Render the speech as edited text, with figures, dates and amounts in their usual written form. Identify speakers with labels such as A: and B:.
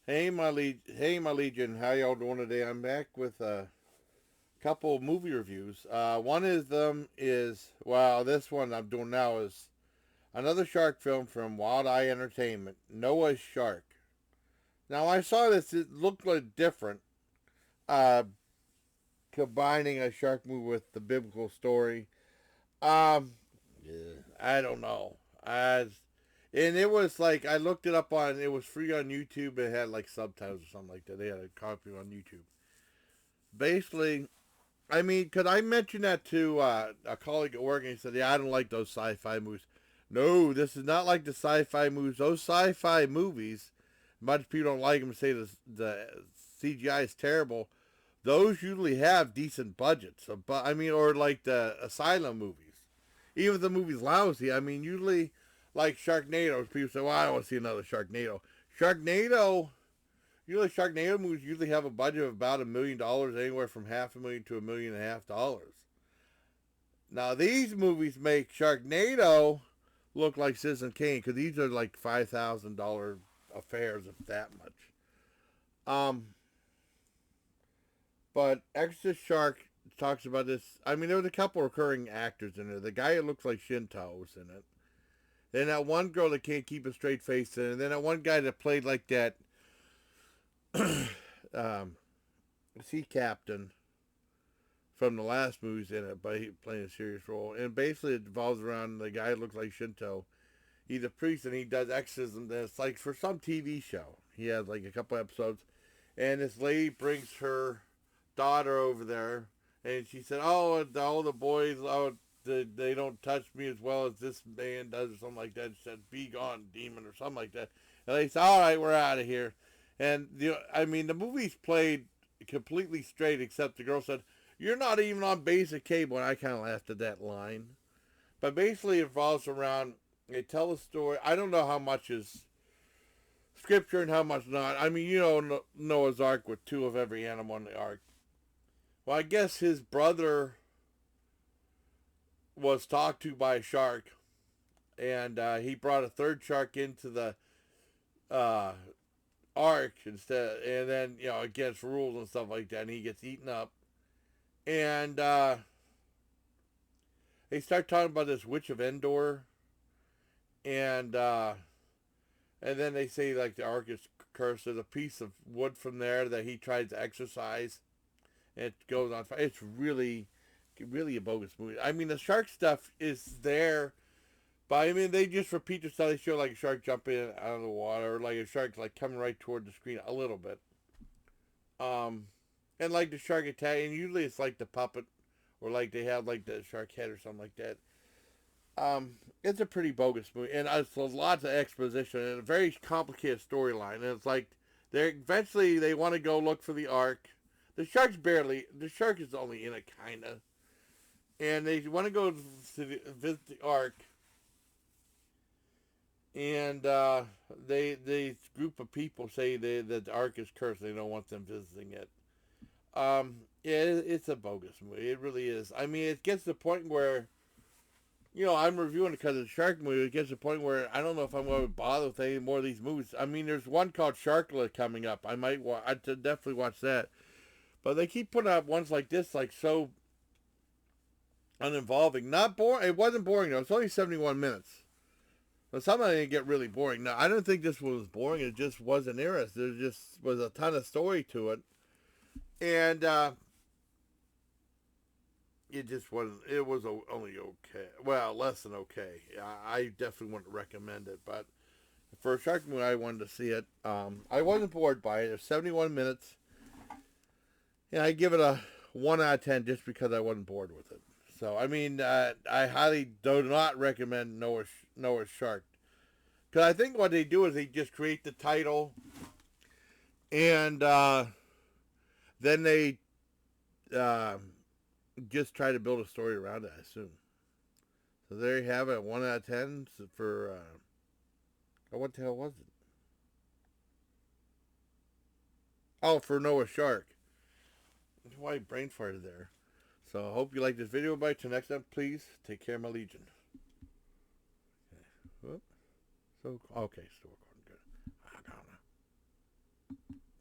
A: Hey my legion, how y'all doing today? I'm back with a couple movie reviews. One is this one I'm doing now is another shark film from Wild Eye Entertainment, Noah's Shark. Now I saw this; it looked like different, uh, combining a shark movie with the biblical story. Um, yeah, I don't know. And it was like I looked it up on. It was free on YouTube. It had like subtitles or something like that. They had a copy on YouTube. Basically, I mean, because I mentioned that to a colleague at work, and he said, "Yeah, I don't like those sci-fi movies." No, this is not like the sci-fi movies. Those sci-fi movies, much people don't like them. Say the CGI is terrible. Those usually have decent budgets. But I mean, or like the Asylum movies. Even if the movie's lousy, I mean, usually like Sharknado, people say, "Well, I don't want to see another Sharknado." Sharknado Usually, Sharknado movies usually have a budget of about $1 million, anywhere from $500,000 to $1.5 million. Now, these movies make Sharknado look like Citizen Kane because these are like $5,000 affairs, if that much. Um, but Exorcist Shark talks about this. I mean, there was a couple recurring actors in it. The guy who looks like Shinto was in it. Then that one girl that can't keep a straight face in it. And then that one guy that played like that um, sea captain from the last movies in it, but he playing a serious role. And basically, it revolves around the guy who looks like Shinto. He's a priest and he does exorcism. It's like for some TV show. He has like a couple episodes, and this lady brings her daughter over there, and she said, "Oh, all the boys, they don't touch me as well as this man does," or something like that. She said, "Be gone, demon," or something like that. And they said, "All right, we're out of here." And I mean, the movie's played completely straight, except the girl said, "You're not even on basic cable," and I kind of laughed at that line. But basically, it revolves around they tell a story. I don't know how much is scripture and how much not. I mean, Noah's Ark with two of every animal in the ark. Well, I guess his brother was talked to by a shark, and he brought a third shark into the uh, ark instead, and then against rules and stuff like that, and he gets eaten up. And they start talking about this witch of Endor, and and then they say like the ark is cursed. There's a piece of wood from there that he tried to exorcise, and it goes on fire. It's really a bogus movie. I mean, the shark stuff is there, but I mean, they just repeat the stuff. They show like a shark jumping out of the water, or like a shark like coming right toward the screen a little bit. Um, and like the shark attack, and usually it's like the puppet, or like they have like the shark head or something like that. It's a pretty bogus movie, and it's lots of exposition and a very complicated storyline. And it's like they want to go look for the ark. The shark is only in it kinda, and they want to go visit the ark. And this group of people say that the ark is cursed. They don't want them visiting it. Yeah, it's a bogus movie. It really is. I mean, it gets to the point where I'm reviewing it because of the shark movie. It gets to the point where I don't know if I'm going to bother with any more of these movies. I mean, there's one called Sharklet coming up. I'd definitely watch that. But they keep putting out ones like this, like so uninvolving. Not boring. It wasn't boring though. It's only 71 minutes. But some of it get really boring. Now, I don't think this one was boring. It just wasn't interesting. There just was a ton of story to it, and it just wasn't. It was only okay. Well, less than okay. I definitely wouldn't recommend it, but for a shark movie, I wanted to see it. I wasn't bored by it. It's 71 minutes. Yeah, I give it a 1 out of 10 just because I wasn't bored with it. So, I mean, I highly do not recommend Noah's Shark. Because I think what they do is they just create the title and then they uh, just try to build a story around it, I assume. So there you have it, 1 out of 10 for, oh, what the hell was it? Oh, for Noah's Shark. That's why I brain farted there. So I hope you like this video. Bye. Till next time, please take care, my legion. Okay. Whoop. So, okay, still recording.